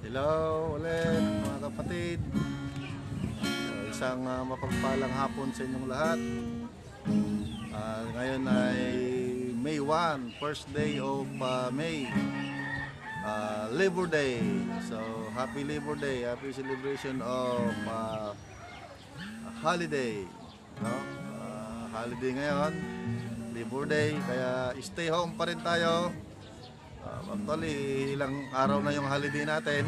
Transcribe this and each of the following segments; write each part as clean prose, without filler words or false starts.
Hello ulit mga kapatid. Isang mapagpalang hapon sa inyong lahat. Ngayon ay May 1, first day of May, Labor Day. So happy Labor Day, happy celebration of holiday, no? Holiday ngayon, Labor Day, kaya stay home pa rin tayo. Actually, ilang araw na yung holiday natin.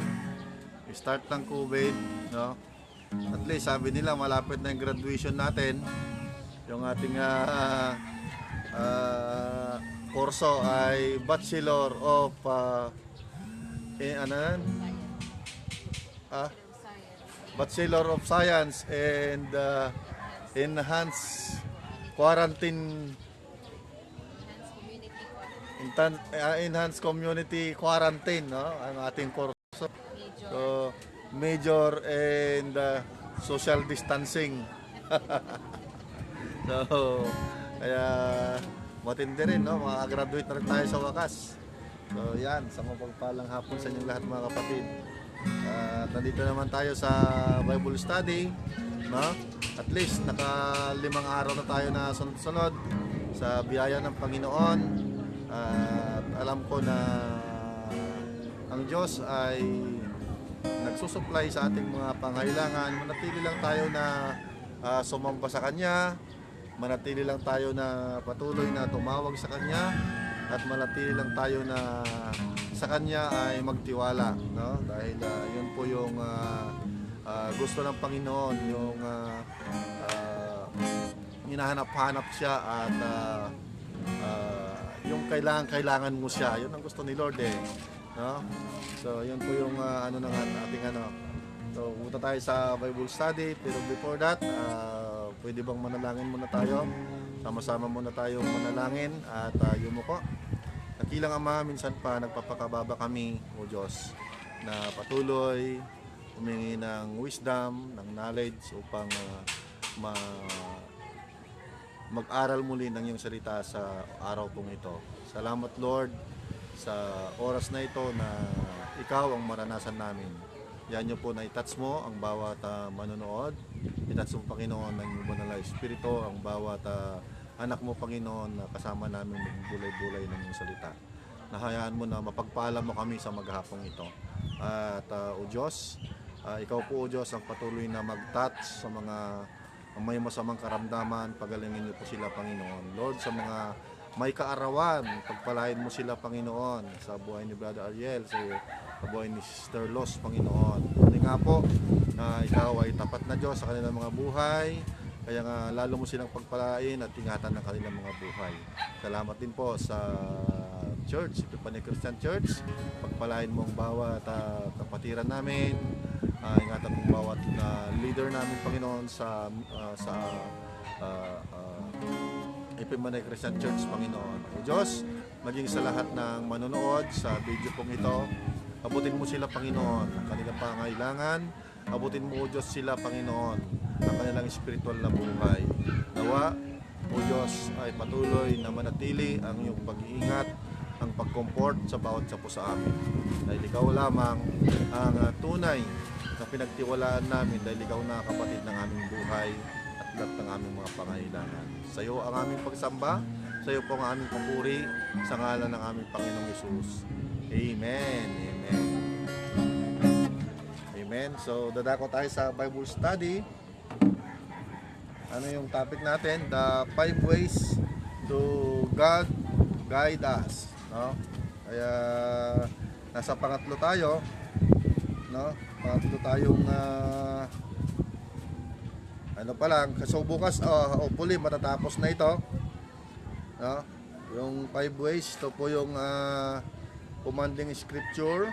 Start ng COVID, no? At least sabi nila malapit na yung graduation natin. Yung ating kurso ay Bachelor of ano yan? Bachelor of Science and Enhanced Quarantine Enhanced Community Quarantine, no? Ang ating kurso. So, major and social distancing. So, kaya matindi rin, no? Makagraduate na rin tayo sa wakas. So, yan, sa mapagpalang hapon sa inyong lahat mga kapatid. Nandito naman tayo sa Bible study, no? At least naka 5 araw na tayo na sunod-sunod sa biyaya ng Panginoon. At alam ko na ang Diyos ay nagsusupply sa ating mga pangailangan. Manatili lang tayo na sumamba sa Kanya, manatili lang tayo na patuloy na tumawag sa Kanya, at manatili lang tayo na sa Kanya ay magtiwala, no? Dahil yun po yung gusto ng Panginoon, yung hinahanap-hanap siya at yung kailangan mo siya. Yun ang gusto ni Lord, eh, no? So yun po yung ano ng ating ano. So pumunta tayo sa Bible study, pero before that, pwede bang manalangin muna tayo? Sama-sama muna tayo manalangin at yumuko. Nakilang Ama, minsan pa nagpapakababa kami, O Diyos, na patuloy humingi ng wisdom, ng knowledge upang mag-aral muli ng iyong salita sa araw pong ito. Salamat Lord sa oras na ito na ikaw ang maranasan namin. Yan nyo po na i-touch mo ang bawat manonood. I-touch mo Panginoon ng banal na Espiritu ang bawat anak mo Panginoon na kasama namin magbulay-bulay ng iyong salita. Nahayaan mo na mapagpala mo kami sa maghapong ito. At O Diyos, ikaw po O Diyos ang patuloy na mag-touch sa mga may masamang karamdaman. Pagalingin niyo po sila Panginoon. Lord, sa mga may kaarawan, pagpalain mo sila Panginoon sa buhay ni Brother Ariel, sa buhay ni Sister Los Panginoon. Hindi nga po na ikaw ay tapat na Diyos sa kanilang mga buhay, kaya nga lalo mo silang pagpalain at ingatan ng kanilang mga buhay. Salamat din po sa Church, Epipani Christian Church. Pagpalain mo ang bawat kapatiran namin, ingatan mong bawat leader namin Panginoon sa Epipani Christian Church Panginoon. O Diyos, maging sa lahat ng manonood sa video pong ito, abutin mo sila Panginoon ang kanilang pangailangan, abutin mo O Diyos sila Panginoon ang kanilang spiritual na buhay. Nawa O Diyos ay patuloy na manatili ang iyong pag-iingat, ang pag-comfort sa bawat sapo sa amin. Dahil ikaw lamang ang tunay na pinagtiwalaan namin, dahil ikaw na kapatid ng aming buhay at lahat ng aming mga pangailangan. Sa iyo ang aming pagsamba, sa iyo po ang aming papuri, sa ngalan ng aming Panginoong Hesus. Amen. Amen. Amen. So dadako tayo sa Bible study. Ano yung topic natin? The 5 ways to God guide us, no? Kaya nasa pangatlo tayo, no? Pangatlo tayong ano pa lang, so bukas hopefully matatapos na ito, no? Yung 5 ways, ito po yung commanding scripture.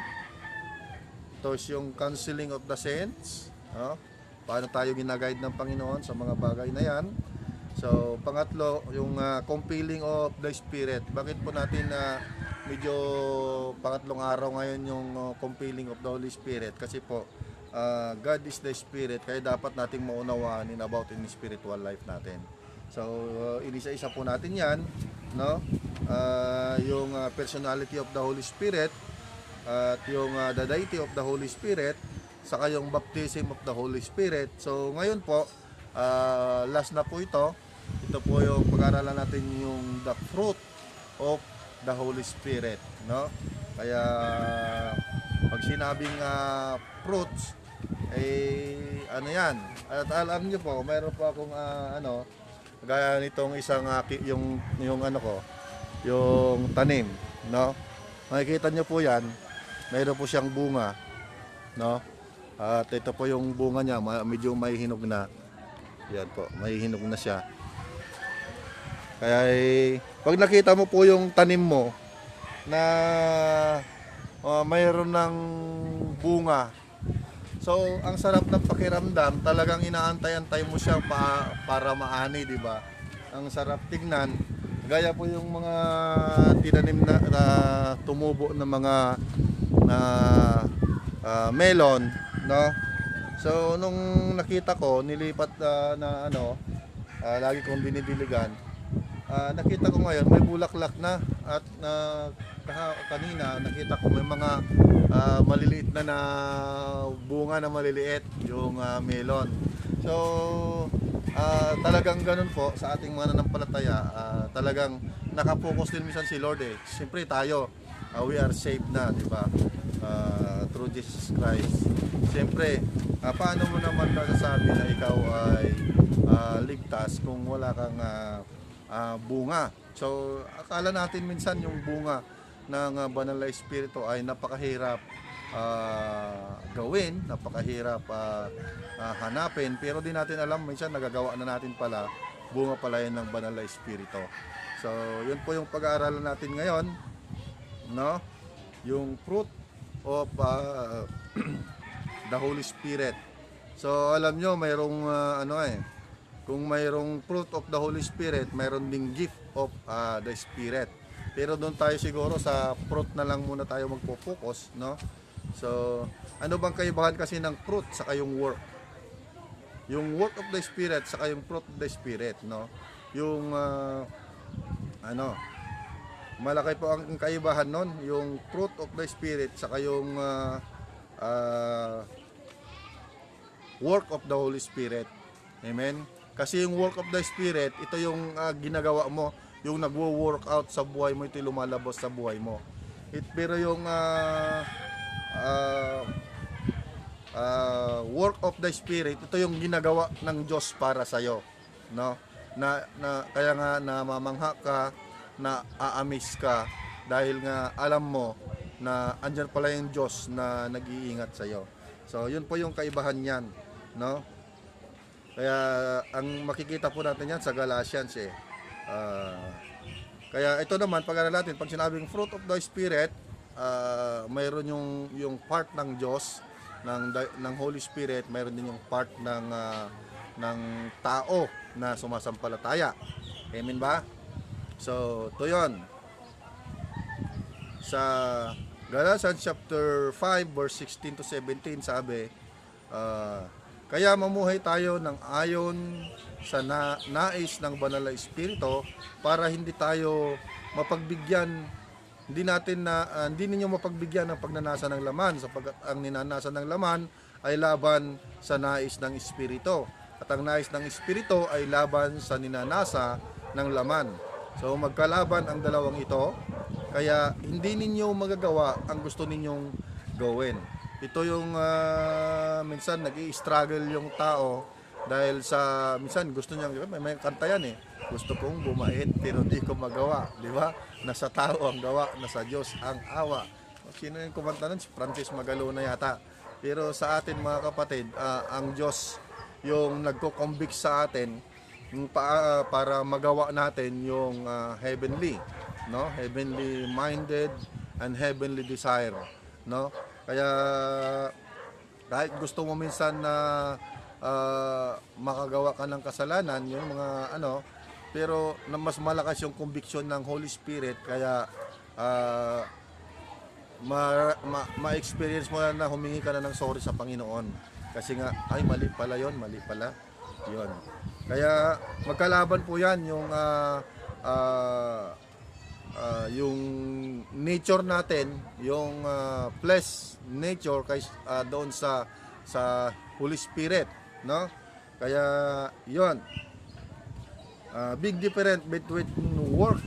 Ito is yung counseling of the saints, no? Paano tayo ginaguide ng Panginoon sa mga bagay na yan. So pangatlo, yung compelling of the Spirit. Bakit po natin medyo pangatlong araw ngayon yung compelling of the Holy Spirit? Kasi po God is the Spirit, kaya dapat nating maunawaan about in spiritual life natin. So inisa-isa po natin yan, no? Yung personality of the Holy Spirit, at yung the deity of the Holy Spirit, saka yung baptism of the Holy Spirit. So ngayon po, last na po ito. Ito po yung pag-aralan natin yung the fruit of the Holy Spirit, no? Kaya pag sinabing fruits, ano yan? At alam niyo po, mayroon po akong gaya nitong isang yung ano ko, yung tanim, no? Makikita niyo po yan, mayroon po siyang bunga, no? At ito po yung bunga niya, medyo may hinog na. Yan po, may hinog na siya. Kaya pag nakita mo po yung tanim mo na mayroon ng bunga, so ang sarap ng pakiramdam, talagang inaantay-antay mo siya para maani, di ba? Ang sarap tignan. Gaya po yung mga tinanim na tumubo ng mga melon, no? So nung nakita ko, nilipat lagi kong dinidiligan. Nakita ko ngayon may bulaklak na, at kanina nakita ko may mga maliliit na bunga na maliliit yung melon. So talagang ganun po sa ating mga nanampalataya, talagang nakapokus din minsan si Lord eh. Siyempre tayo, we are saved na, di ba? Through Jesus Christ. Siyempre, paano mo naman nasasabi na ikaw ay ligtas kung wala kang bunga? So akala natin minsan yung bunga ng banal na espiritu ay napakahirap gawin, napakahirap hanapin, pero di natin alam, minsan nagagawa na natin pala, bunga pala yan ng banal na espiritu. So yun po yung pag-aaralan natin ngayon, no? Yung fruit of the Holy Spirit. So alam nyo, mayroong kung mayroong fruit of the Holy Spirit, mayroon ding gift of the Spirit. Pero doon tayo siguro sa fruit na lang muna tayo magpo-focus, no? So ano bang kaibahan kasi ng fruit sa yung work? Yung work of the Spirit sa yung fruit of the Spirit, no? Yung malaki po ang kaibahan nun, yung fruit of the Spirit sa yung work of the Holy Spirit. Amen? Kasi yung work of the Spirit, ito yung ginagawa mo, yung nagwo-work out sa buhay mo, ito yung lumalabas sa buhay mo. Pero yung work of the Spirit, ito yung ginagawa ng Diyos para sa'yo, no? Kaya nga namamangha ka, na aamis ka, dahil nga alam mo na andyan pala yung Diyos na nag-iingat sa'yo. So yun po yung kaibahan yan, no? Kaya ang makikita po natin yan sa Galatians eh. Kaya ito naman, pag-aralan natin, pag sinabing fruit of the Spirit, mayroon yung part ng Diyos, ng Holy Spirit, mayroon din yung part ng tao na sumasampalataya. Amen ba? So, ito yun. Sa Galatians chapter 5 verse 16 to 17 sabi, kaya mamuhay tayo ng ayon sa nais ng banal na espiritu, para hindi tayo mapagbigyan, hindi ninyo mapagbigyan ng pagnanasa ng laman, sapagkat ang ninanasa ng laman ay laban sa nais ng espiritu, at ang nais ng espiritu ay laban sa ninanasa ng laman. So magkalaban ang dalawang ito, kaya hindi ninyo magagawa ang gusto ninyong gawin. Ito yung minsan nag-i-struggle yung tao, dahil sa minsan gusto niya, may kanta yan eh, gusto kong bumait pero di ko magawa, di ba? Nasa tao ang gawa, nasa Diyos ang awa. Sino yung kumanta nun? Si Francis Magalona yata. Pero sa atin mga kapatid, ang Diyos yung nagko-convict sa atin para magawa natin yung heavenly, no? Heavenly minded and heavenly desire, no? Kaya kahit gusto mo minsan na makagawa ka ng kasalanan, yung mga pero mas malakas yung conviction ng Holy Spirit, kaya ma-experience mo na humingi ka na ng sorry sa Panginoon, kasi nga ay mali pala yon, mali pala yon. Kaya magkalaban po yan yung yung nature natin, yung flesh nature kay doon sa Holy Spirit, no? Kaya yon, big difference between work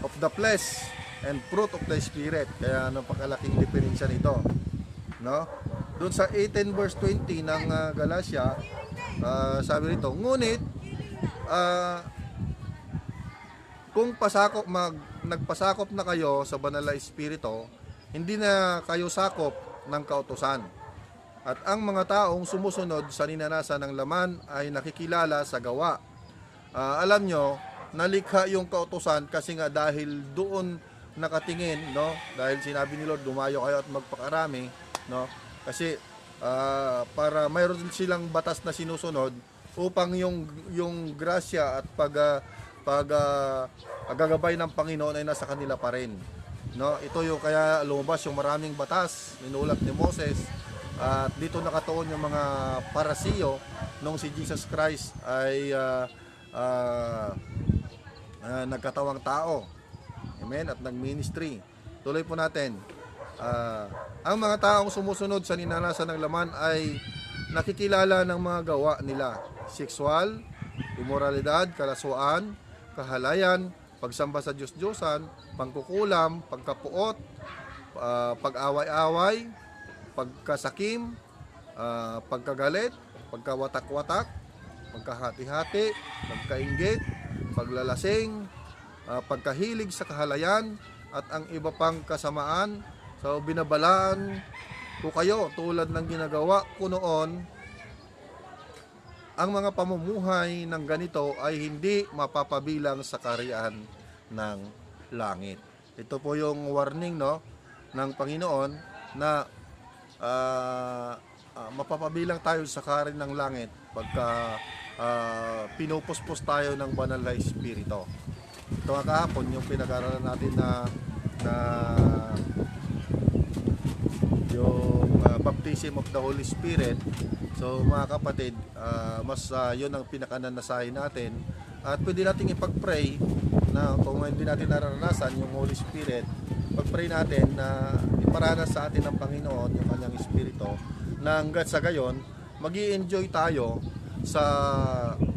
of the flesh and fruit of the Spirit. Kaya napakalaking diferensya nito, no? Doon sa 18 verse 20 ng Galatia, sabi rito, ngunit kung nagpasakop na kayo sa banal na Espiritu, hindi na kayo sakop ng kautusan. At ang mga taong sumusunod sa ninanasan ng laman ay nakikilala sa gawa. Alam nyo, nalikha yung kautusan kasi nga dahil doon nakatingin, no? Dahil sinabi ni Lord, dumayo kayo at magpakarami, no? Kasi para mayroon silang batas na sinusunod upang yung grasya at gagabay ng Panginoon ay nasa kanila pa rin, no? Ito yung kaya lumabas yung maraming batas inulat ni Moses, at dito nakatuon yung mga parasiyo nung si Jesus Christ ay nagkatawang tao. Amen? At nag-ministry. Tuloy po natin. Ang mga taong sumusunod sa ninanasan ng laman ay nakikilala ng mga gawa nila. Sexual, immoralidad, kalaswaan, kahalayan, pagsamba sa Diyos-Diyosan, pangkukulam, pagkapuot, pag-away-away, pagkasakim, pagkagalit, pagkawatak-watak, pagkahati-hati, pagkainggit, paglalasing, pagkahilig sa kahalayan, at ang iba pang kasamaan. So binabalaan ko kayo tulad ng ginagawa ko noon. Ang mga pamumuhay ng ganito ay hindi mapapabilang sa kaharian ng langit. Ito po yung warning, no, ng Panginoon na mapapabilang tayo sa kaharian ng langit pagka pinupuspos tayo ng banal na Espiritu. Ito nga kahapon yung pinag-aralan natin na yung baptism of the Holy Spirit. So mga kapatid, yun ang pinakananasahin natin, at pwede natin ipag-pray na kung hindi natin naranasan yung Holy Spirit, pag-pray natin na iparanas sa atin ng Panginoon yung kanyang Espiritu, na hanggat sa gayon magi-enjoy tayo sa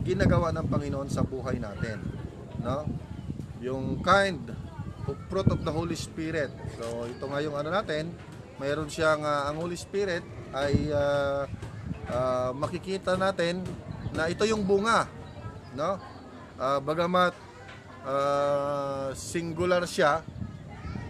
ginagawa ng Panginoon sa buhay natin, no? Yung kind of fruit of the Holy Spirit. So ito nga yung natin, mayroon siyang ang Holy Spirit ay makikita natin na ito yung bunga, no? Bagamat singular siya,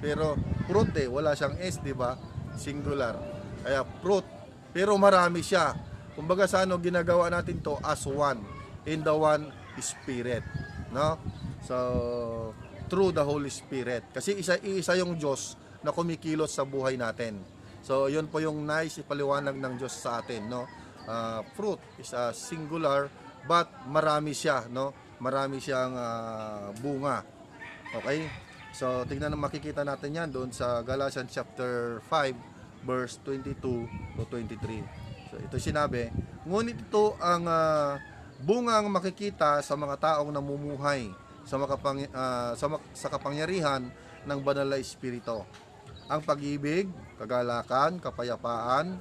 pero fruit wala siyang S, di ba? Singular. Kaya fruit, pero marami siya. Kumbaga sa ginagawa natin to as one, in the one Spirit, no? So through the Holy Spirit. Kasi isa yung Diyos na kumikilos sa buhay natin. So yun po yung nice ipaliwanag ng Diyos sa atin, no? Fruit is a singular, but marami siya, no? Marami siyang bunga. Okay? So tingnan, makikita natin yan doon sa Galatians chapter 5 verse 22 to 23. So ito sinabi, ngunit ito ang bungang makikita sa mga taong namumuhay sa kapangyarihan ng banal na Espiritu. Ang pag-ibig, kagalakan, kapayapaan,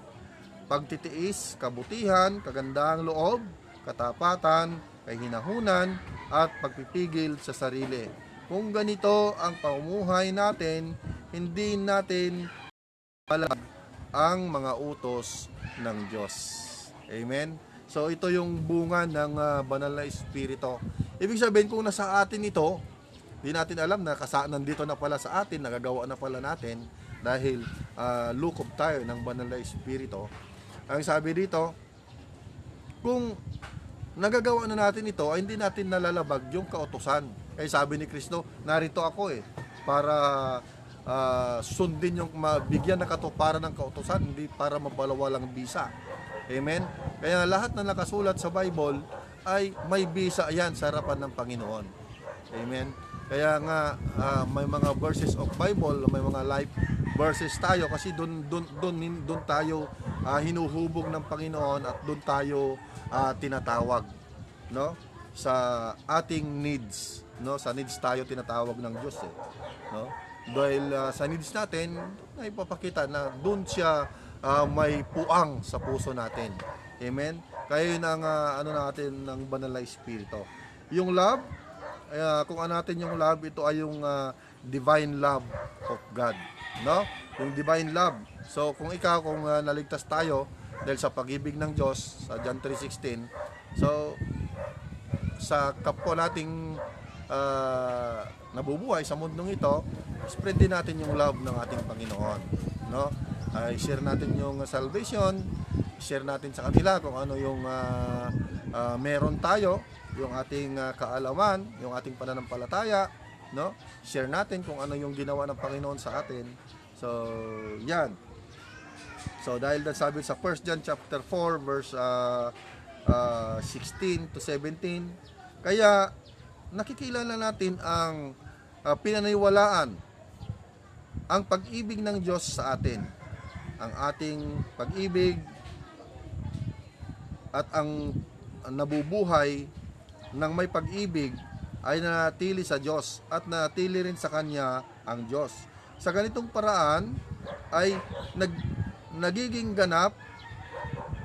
pagtitiis, kabutihan, kagandahang loob, katapatan, kahinahunan, at pagpipigil sa sarili. Kung ganito ang pamumuhay natin, hindi natin palag ang mga utos ng Diyos. Amen? So ito yung bunga ng banal na Espiritu. Ibig sabihin, kung nasa atin ito, di natin alam na nandito na pala sa atin, nagagawa na pala natin dahil lukob tayo ng banal na Espiritu. Ang sabi dito, kung nagagawa na natin ito, ay hindi natin nalalabag yung kautusan. Kaya sabi ni Kristo, narito ako para sundin yung mabigyan na katuparan ng kautusan, hindi para mabalawalang bisa. Amen? Kaya lahat na nakasulat sa Bible ay may bisa yan sa harapan ng Panginoon. Amen? Kaya nga may mga verses of Bible, may mga life verses tayo kasi doon tayo hinuhubog ng Panginoon, at doon tayo tinatawag, no, sa ating needs. no? Sa needs tayo tinatawag ng Diyos eh, no? Dahil sa needs natin, ay ipapakita na doon siya may puang sa puso natin. Amen? Kaya yun ang ano natin ng banal na espiritu. Yung love, kung ano natin yung love, ito ay yung divine love of God, no? Yung divine love. So kung naligtas tayo dahil sa pag-ibig ng Diyos sa John 3:16, so sa kapwa nating nabubuhay sa mundong ito, spread din natin yung love ng ating Panginoon, no? Share natin yung salvation, share natin sa kanila kung ano yung meron tayo, yung ating kaalaman, yung ating pananampalataya, no? Share natin kung ano yung ginawa ng Panginoon sa atin. So, yan. So, dahil sabi sa 1 John chapter 4 verse 16 to 17, kaya nakikilala natin ang pinaniniwalaan, ang pag-ibig ng Diyos sa atin. Ang ating pag-ibig at ang nabubuhay ng may pag-ibig ay nanatili sa Diyos at nanatili rin sa Kanya ang Diyos. Sa ganitong paraan ay nagiging ganap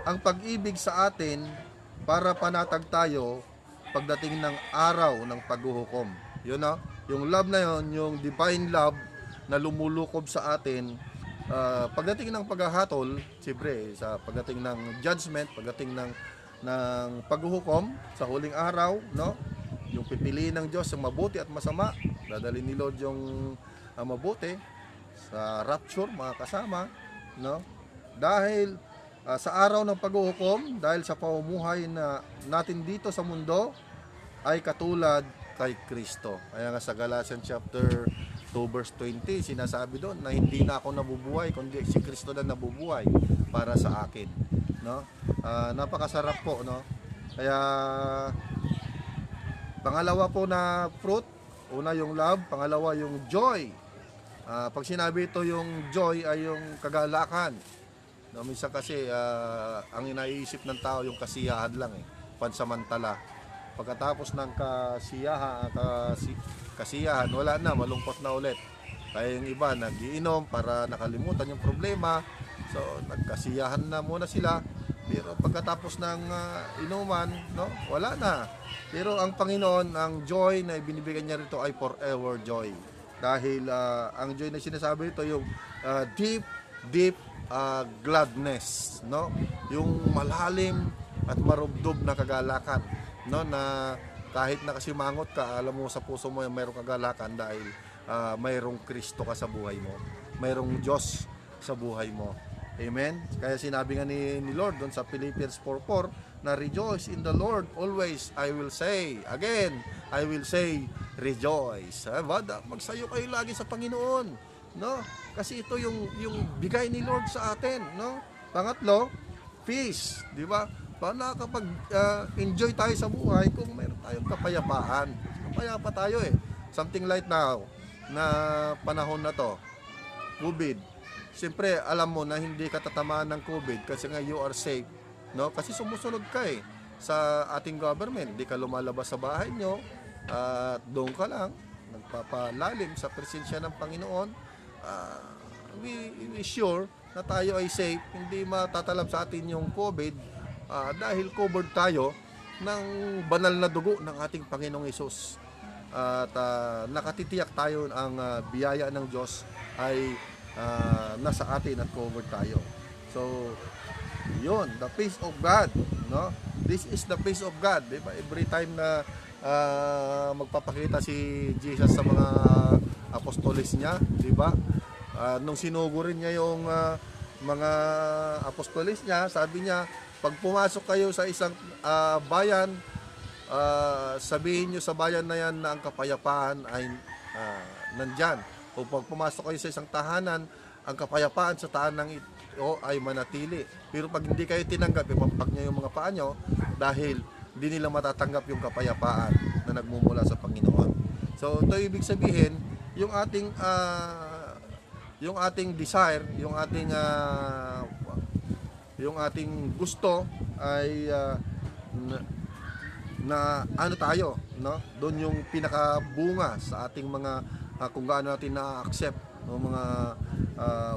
ang pag-ibig sa atin para panatag tayo pagdating ng araw ng paghuhukom. Yun na, yung love na yun, yung divine love na lumulukob sa atin pagdating ng paghahatol, siyempre sa pagdating ng judgment, pagdating ng paghuhukom sa huling araw, no? Yung pipiliin ng Diyos yung mabuti at masama, dadalhin ni Lord yung mabuti sa rapture, mga kasama, no? Dahil sa araw ng paghuhukom, dahil sa pamumuhay na natin dito sa mundo ay katulad kay Kristo. Kaya nga sa Galatians chapter 2 verse 20, sinasabi doon na hindi na ako nabubuhay kundi si Kristo na nabubuhay para sa akin, no? Napakasarap po, no? Kaya pangalawa po na fruit, una yung love, pangalawa yung joy. Pag sinabi ito yung joy ay yung kagalakan, no? Minsan kasi ang inaiisip ng tao yung kasiyahan lang eh, pansamantala. Pagkatapos ng kasiyahan, wala na, malungkot na ulit. Kaya yung iba nagiinom para nakalimutan yung problema. So nagkasiyahan na muna sila. Pero pagkatapos ng inuman, no, wala na. Pero ang Panginoon, ang joy na ibinibigay niya rito ay forever joy. Dahil ang joy na sinasabi rito yung deep gladness, no? Yung malalim at marubdob na kagalakan, no, na kahit nakasimangot ka, alam mo sa puso mo mayroong kagalakan dahil mayroong Kristo ka sa buhay mo, mayroong Diyos sa buhay mo. Amen. Kaya sinabi nga ni Lord doon sa Philippians 4:4 na rejoice in the Lord always. I will say again, I will say rejoice. Magsayo kayo lagi sa Panginoon, no? Kasi ito yung bigay ni Lord sa atin, no? Pangatlo, peace, di ba? Kapag enjoy tayo sa buhay kung mayroon tayong kapayapaan. Kapayapa tayo eh. Something like now, na panahon na to, COVID. Siyempre, alam mo na hindi ka tatamaan ng COVID kasi nga you are safe, no? Kasi sumusunod ka eh sa ating government. Hindi ka lumalabas sa bahay nyo at doon ka lang, nagpapalalim sa presensya ng Panginoon. We sure na tayo ay safe, hindi matatalab sa atin yung COVID dahil covered tayo ng banal na dugo ng ating Panginoong Hesus. At nakatitiyak tayo ang biyaya ng Diyos ay nasa atin at covered tayo. So, yun, the peace of God, no? This is the peace of God, di ba? Every time na magpapakita si Jesus sa mga apostoles niya, di ba? Nung sinugo rin niya yung mga apostoles niya, sabi niya, pag pumasok kayo sa isang bayan, sabihin nyo sa bayan na yan na ang kapayapaan ay nandyan. O pag pumasok kayo sa isang tahanan, ang kapayapaan sa tahanan ito ay manatili. Pero pag hindi kayo tinanggap, ipampag nyo yung mga paa nyo dahil hindi nila matatanggap yung kapayapaan na nagmumula sa Panginoon. So ito ibig sabihin, yung ating desire, yung ating gusto ay na ano tayo, no? Doon yung pinakabunga sa ating mga kung gaano natin na-accept ng mga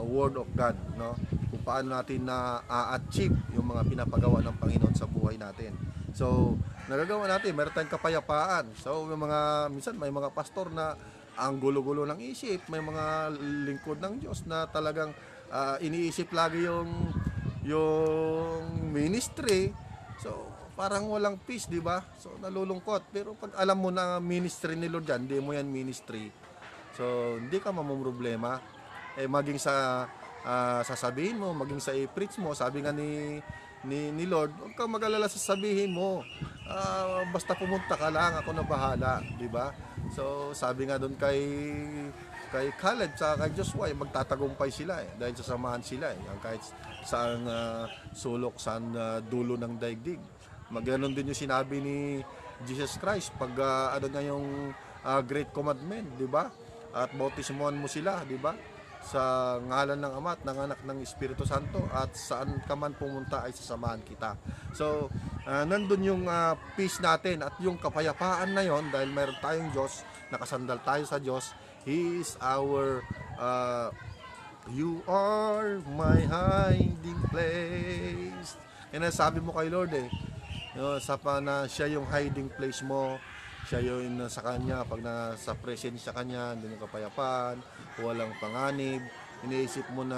word of God, no? Kung paano natin na-achieve yung mga pinapagawa ng Panginoon sa buhay natin. So, nagagawa natin, meron tayong kapayapaan. So, minsan may mga pastor na ang gulo-gulo ng isip, may mga lingkod ng Diyos na talagang iniisip lagi yung ministry. So, parang walang peace, di ba? So, nalulungkot. Pero pag alam mo na ministry ni Lord yan, hindi mo yan ministry. So, hindi ka mamumroblema. Maging sa sasabihin mo, maging sa i-preach mo, sabi nga ni Lord, huwag kang mag-alala sa sabihin mo. Basta pumunta ka lang, ako na bahala, di ba? So, sabi nga doon kay Caleb sa kay Joshua, magtatagumpay sila dahil sasamahan sila kahit saan sulok, saan dulo ng daigdig. Magganon din yung sinabi ni Jesus Christ pag ano nga yung great commandment, di ba? At bautismuhan mo sila, di ba? Sa ngalan ng Ama at ng Anak ng Espiritu Santo, at saan ka man pumunta ay sasamahan kita. So, nandun yung peace natin at yung kapayapaan na yon, dahil mayroon tayong Diyos, nakasandal tayo sa Diyos. He is our you are my hiding place. Yan ang sabi mo kay Lord siya yung hiding place mo. Siya yung sa Kanya, pag nasa presence sa Kanya, doon yung kapayapaan, walang panganib, iniisip mo na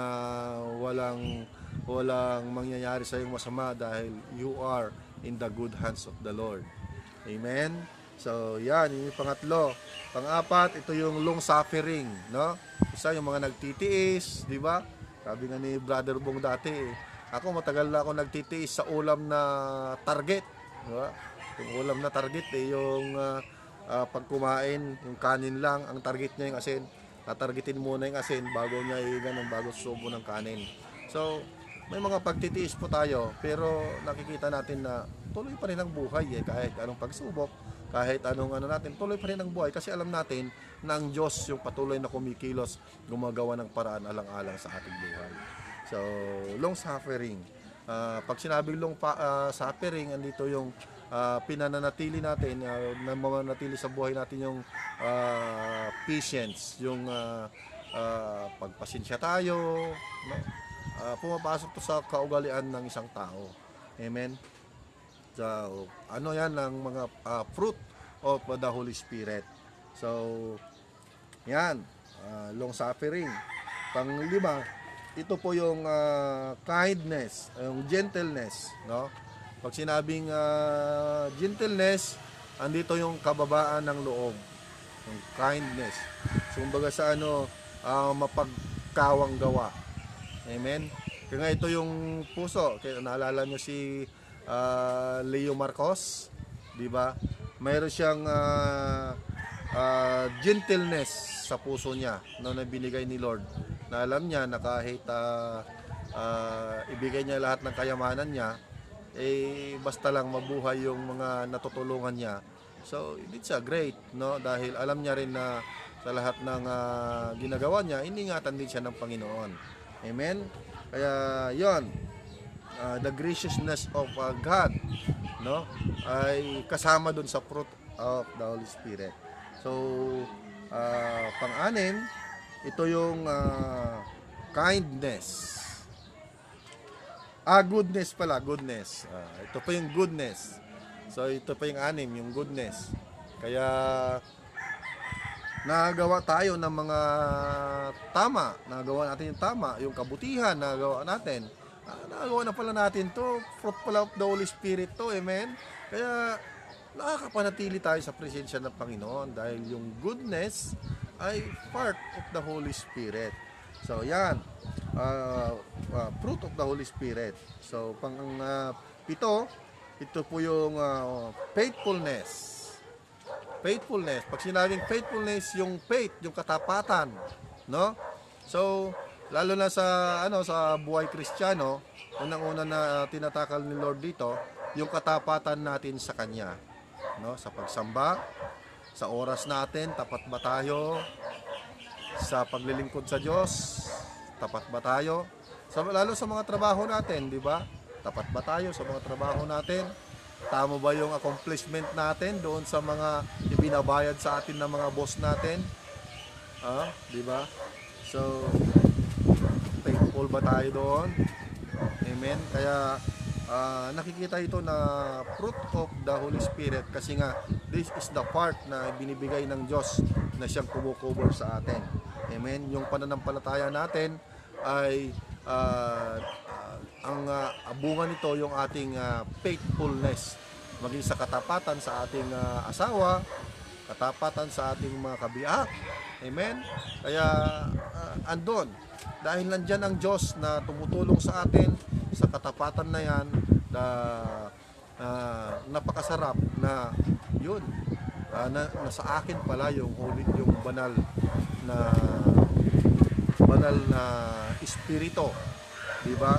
walang mangyayari sa iyong masama dahil you are in the good hands of the Lord. Amen? So, yan, yung pangatlo. Pang-apat, ito yung long suffering, no? Isa yung mga nagtitiis, di ba? Sabi nga ni Brother Bong dati, ako matagal na ako nagtitiis sa ulam na target, di ba? Yung ulam na target yung pag kumain, yung kanin lang, ang target niya yung asin. Tatargetin muna yung asin bago niya bago subo ng kanin. So, may mga pagtitiis po tayo, pero nakikita natin na tuloy pa rin ang buhay kahit anong pagsubok, kahit anong natin, tuloy pa rin ang buhay kasi alam natin na ang Diyos yung patuloy na kumikilos, gumagawa ng paraan alang-alang sa ating buhay. So, long suffering. Pag sinabing long suffering, andito yung pinananatili natin, na manatili sa buhay natin yung patience, yung pagpasensya tayo, no? Pumapasok to sa kaugalian ng isang tao. Amen? So, ano yan ang mga fruit of the Holy Spirit. So, yan, long suffering. Panglima, ito po yung kindness, yung gentleness, no? Pag sinabing gentleness, andito yung kababaan ng loob, yung kindness. So, kumbaga sa mapagkawang gawa. Amen? Kaya nga ito yung puso. Kaya naalala nyo si Leo Marcos, di ba? Mayroon siyang gentleness sa puso niya na binigay ni Lord. Na alam niya na kahit ibigay niya lahat ng kayamanan niya, basta lang mabuhay yung mga natutulungan niya. So, it's a great, no? Dahil alam niya rin na sa lahat ng ginagawa niya, iningatan din siya ng Panginoon. Amen? Kaya, yon, the graciousness of God, no? Ay kasama dun sa fruit of the Holy Spirit. So, pang-anim, ito yung kindness. Goodness pala, goodness. Ito pa yung goodness. So, ito pa yung anim, yung goodness. Kaya, nagawa tayo ng mga tama. Nagawa natin yung tama, yung kabutihan, nagawa natin. Nagawa na pala natin to. Fruit pala of the Holy Spirit to, amen? Kaya, nakakapanatili tayo sa presensya ng Panginoon dahil yung goodness ay part of the Holy Spirit. So, yan. Fruit of the Holy Spirit. So, pito, ito po yung faithfulness. Faithfulness. Pag sinabing faithfulness, yung faith, yung katapatan, no? So, lalo na sa buhay Kristiyano, unang-una na tinatakal ni Lord dito, yung katapatan natin sa Kanya, no? Sa pagsamba, sa oras natin, tapat ba tayo? Sa paglilingkod sa Diyos, tapat ba tayo? Lalo sa mga trabaho natin, di ba? Tapat ba tayo sa mga trabaho natin? Tama ba yung accomplishment natin doon sa mga ibinabayad sa atin ng mga boss natin? Di ba? So, thankful ba tayo doon? Amen. Kaya nakikita ito na fruit of the Holy Spirit kasi nga this is the part na binibigay ng Diyos na siyang kumukover sa atin. Amen. Yung pananampalataya natin ay ang bunga nito yung ating faithfulness, maging sa katapatan sa ating asawa, katapatan sa ating mga kabiyak. Amen. Kaya andon, dahil nandyan ang Diyos na tumutulong sa atin sa katapatan na yan, na napakasarap na yun, nasa akin pala yung holy, yung banal na espiritu, di ba?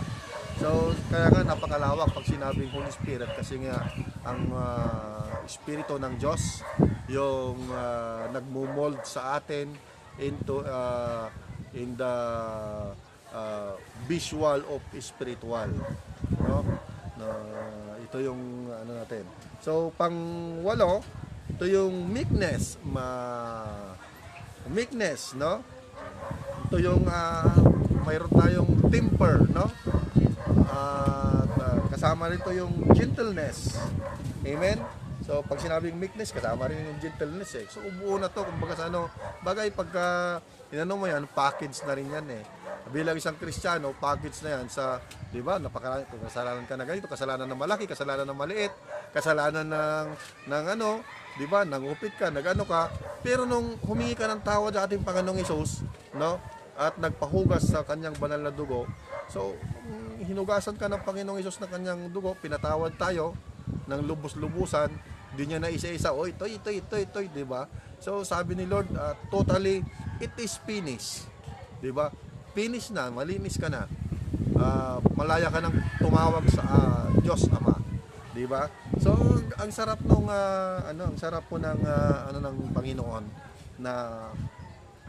So kaya nga napakalawak pag sinabing Holy Spirit kasi nga ang espiritu ng Diyos yung nagmo-mold sa atin into in the visual of spiritual, no? Ito yung ano natin. So pang-walo, ito yung meekness, meekness, no? Ito yung mayroon tayong temper, no? Kasama rito yung gentleness. Amen. So pag sinabing meekness, kasama rin yung gentleness eh. So ubuo na to, kumbaga sa ano, bagay pagka inano mo yan, package na rin yan eh. Bilang isang Kristiyano, package na yan sa, di ba, kasalanan ka na ganito, kasalanan ng malaki, kasalanan ng maliit, kasalanan ng ano, di ba, nangupit ka, nagano ka, pero nung humingi ka ng tawad sa ating Panginoong Hesus, no, at nagpahugas sa kanyang banal na dugo, so hinugasan ka ng Panginoong Hesus na kanyang dugo, pinatawad tayo ng lubos-lubusan, di niya na isa-isa, ito, di ba? So sabi ni Lord, totally, it is finished, di ba? Finish na, malinis ka na. Malaya ka nang tumawag sa Diyos Ama, di ba? So ang sarap nung ang sarap po ng ng Panginoon na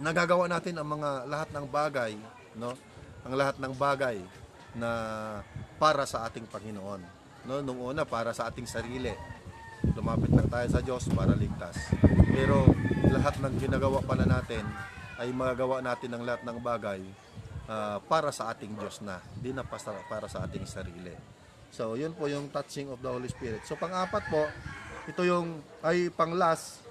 nagagawa natin ang mga lahat ng bagay, no? Ang lahat ng bagay na para sa ating Panginoon, no? Nung una para sa ating sarili. Lumapit lang tayo sa Diyos para ligtas. Pero lahat ng ginagawa pala natin ay magagawa natin ang lahat ng bagay para sa ating Diyos na, di na para sa ating sarili. So, yun po yung touching of the Holy Spirit. So, pang-apat po, ito yung, ay pang-last,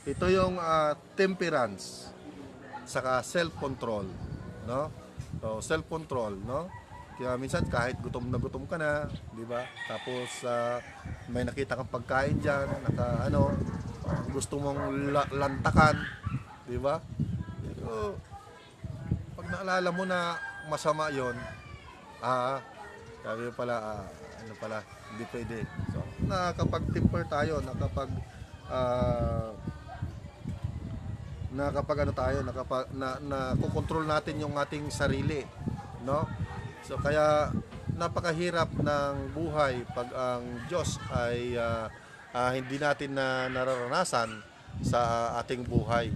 ito yung temperance, saka self-control, no? So, self-control, no? Kaya minsan kahit gutom na gutom ka na, di ba? Tapos may nakita kang pagkain diyan, gusto mong lantakan, di ba? Pero pag naalala mo na masama 'yon, sabi pala hindi pwede. So, nakakapag-temper tayo, nakokontrol natin yung ating sarili, no? So kaya napakahirap ng buhay pag ang Diyos ay hindi natin nararanasan sa ating buhay.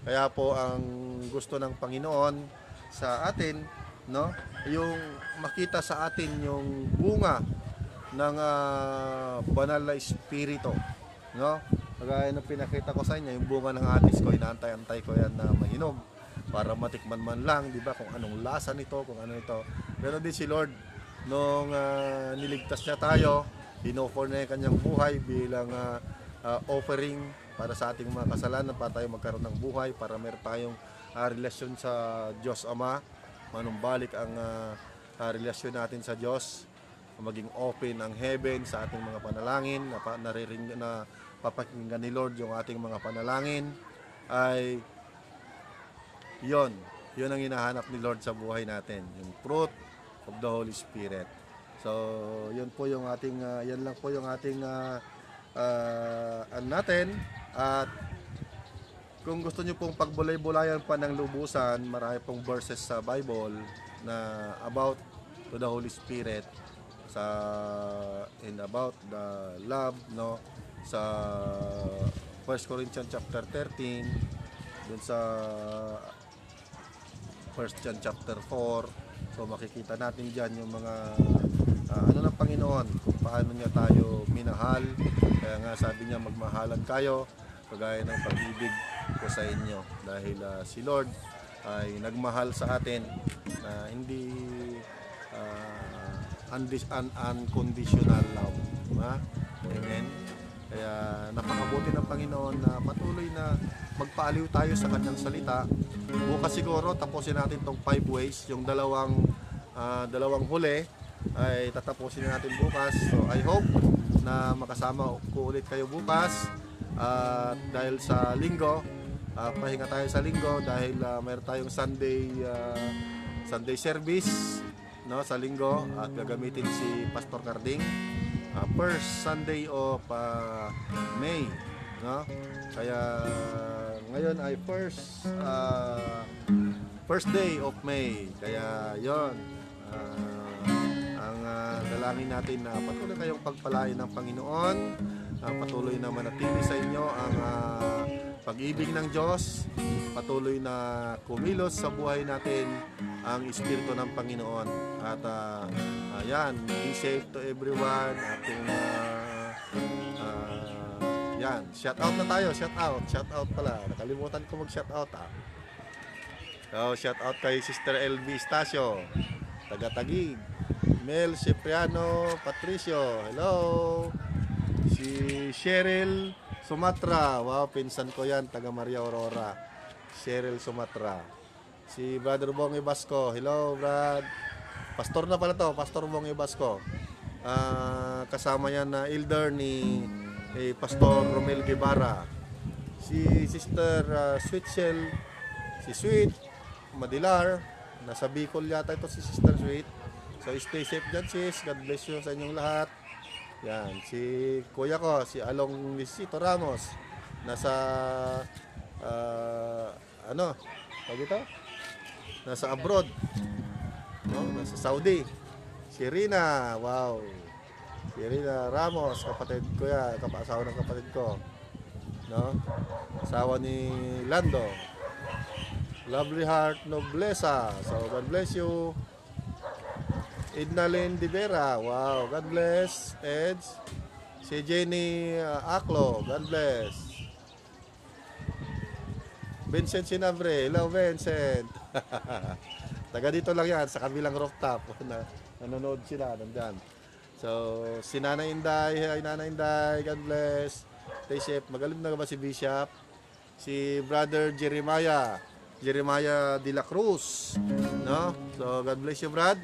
Kaya po ang gusto ng Panginoon sa atin, no, yung makita sa atin yung bunga ng banal na espiritu, no? Kagaya ng pinakita ko sa inyo, yung bunga ng atis ko, inaantay-antay ko yan na mahinog para matikman man lang, di ba, kung anong lasa nito, kung ano ito. Pero din si Lord, nung niligtas niya tayo, inoffer na yung kanyang buhay bilang offering para sa ating mga kasalanan, para tayo magkaroon ng buhay, para meron tayong relasyon sa Diyos Ama, manumbalik ang relasyon natin sa Diyos, maging open ang heaven sa ating mga panalangin, na papakinggan ni Lord yung ating mga panalangin, ay yun ang hinahanap ni Lord sa buhay natin, yung fruit of the Holy Spirit. So, yun po yung ating yan lang po yung ating natin. At kung gusto niyo pong pagbulay-bulayan pa ng lubusan, marami pong verses sa Bible na about to the Holy Spirit and about the love, no, sa 1 Corinthians chapter 13, dun sa 1 John chapter 4, So makikita natin dyan yung mga ano ng Panginoon, kung paano niya tayo minahal. Kaya nga sabi niya, magmahalan kayo kagaya ng pag-ibig ko sa inyo. Dahil si Lord ay nagmahal sa atin na hindi unconditional love. Amen. Kaya napakabuti ng Panginoon na patuloy na magpaaliw tayo sa kanyang salita. Bukas siguro tapusin natin tong 5 ways, yung dalawang huli ay tatapusin natin bukas. So I hope na makasama ko ulit kayo bukas. Dahil sa linggo, pahinga tayo sa linggo dahil mayroon tayong Sunday service, no, sa linggo, at gagamitin si Pastor Carding. First Sunday of May, no? Kaya ngayon ay first day of May. Kaya yon, ang dalangin natin na patuloy kayong pagpalain ng Panginoon, patuloy na manatili sa inyo ang pag-ibig ng Diyos, patuloy na kumilos sa buhay natin ang Espiritu ng Panginoon. At yan, be safe to everyone. Ating yan, shout out na tayo, shout out pala. Nakalimutan ko mag-shout out So, shout out kay Sister LB Estacio, taga Taguig. Mel Cipriano Patricio, hello. Si Cheryl Sumatra, wow, pinsan ko yan, taga Maria Aurora. Cheryl Sumatra. Si Brother Bongi Basco, hello Brad. Pastor na pala to, Pastor Bongi Basco. Kasama yan na elder ni Pastor Romel Guevara. Si Sister Sweetshell, si Sweet Madilar, nasa Bicol yata ito si Sister Sweet. So stay safe dyan sis, God bless you sa inyong lahat. Yan, si kuya ko, si Along Luisito Ramos, nasa nasa abroad, no? Nasa Saudi. Si Rina, wow, si Rina Ramos, kapatid ko yan, asawa ng kapatid ko, no? Asawa ni Lando. Lovely Heart Noblesa, so God bless you. Ednalyn Divera, wow, God bless. Eds, si Jenny Aklo, God bless. Vincent Sinabre, hello Vincent. Taga dito lang yan, sa kabilang rooftop. Nanonood sila, nandyan. So, si Nanay Inday, hi Nanay Inday, God bless. Stay safe. Magaling na ba si Bishop? Si Brother Jeremiah De La Cruz, no? So, God bless you, Brad.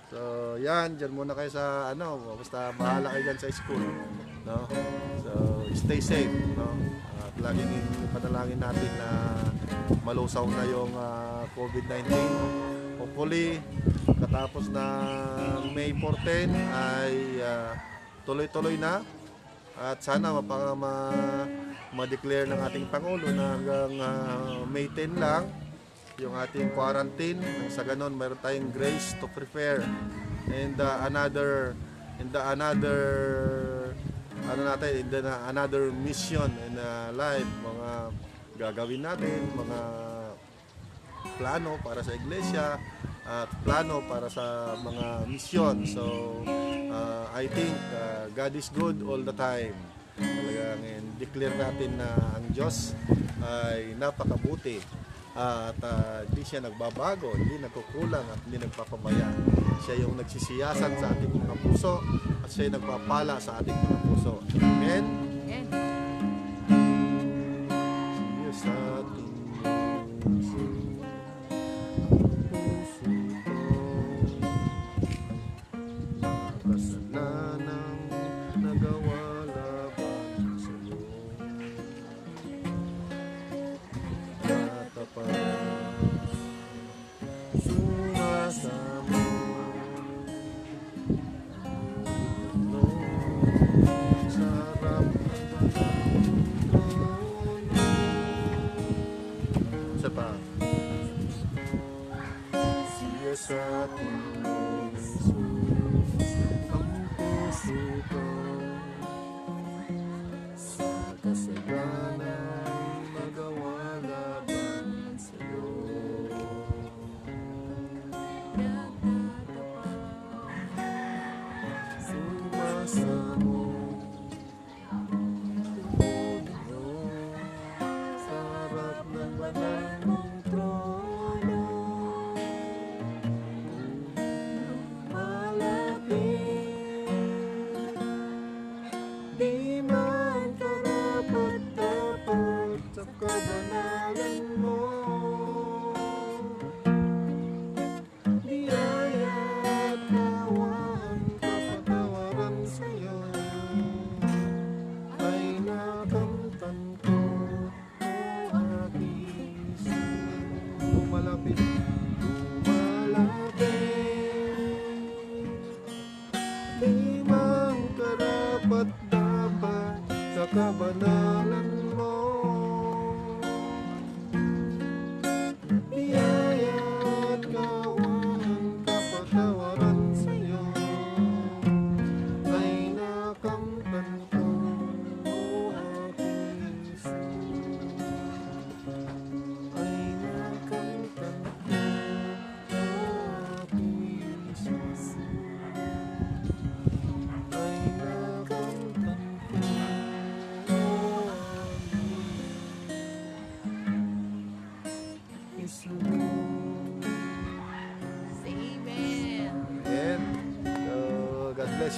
So, yan, dyan muna kayo sa, basta bahala kayo dyan sa school, no? So, stay safe, no? At laging ipanalangin natin na malusaw na yung COVID-19. Hopefully, katapos na May 14 ay tuloy-tuloy na. At sana ma-declare ng ating Pangulo na hanggang May 10 lang yung ating quarantine. Sa ganon, mayroon tayong grace to prepare and another mission in life, mga gagawin natin, mga plano para sa iglesia at plano para sa mga misyon. So I think God is good all the time. Talagang declare natin na ang Diyos ay napakabuti at hindi siya nagbabago, hindi nagkukulang at hindi nagpapabaya. Siya yung nagsisiyasan sa ating mga puso at siya yung nagpapala sa ating mga puso. Amen? Amen. Siya sa ating puso ko, kasalanan nagawa laban sa iyo. Sumasamo sarap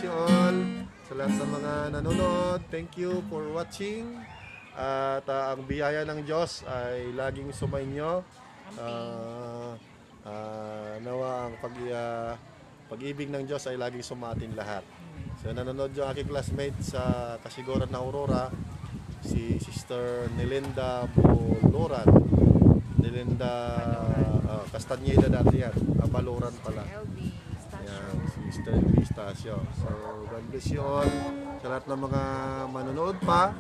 bless you all. Sa lahat ng mga nanonood, thank you for watching. At ang biyaya ng Diyos ay laging sumainyo. Nawa ang pag-ibig ng Diyos ay laging sumatin lahat. So nanonood yung aking classmate sa Kasiguran na Aurora, si Sister Nelinda Boloran. Nelinda Castañeda dati yan. Baloran pala. Yan, si Sister LB Stasio. So God bless you all. Sa lahat ng mga manonood pa,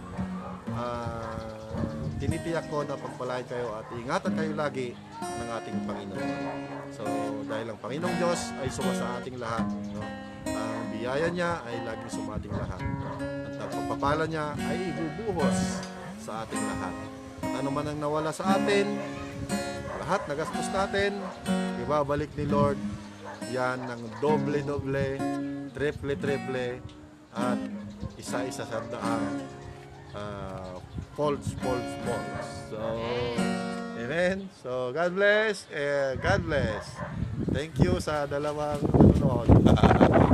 tinitiyak ko na pagpalain kayo at ingatan kayo lagi ng ating Panginoon. So dahil ang Panginoong Diyos ay suma sa ating lahat, no? Ang biyaya niya ay laging sumating lahat, at ang pagpapala niya ay ibubuhos sa ating lahat. At ano man ang nawala sa atin, lahat na gastos natin, ibabalik ni Lord yan ng doble-doble, triple-triple, at isa-isa sa daang false. So, amen. So, God bless. God bless. Thank you sa dalawang nanonood.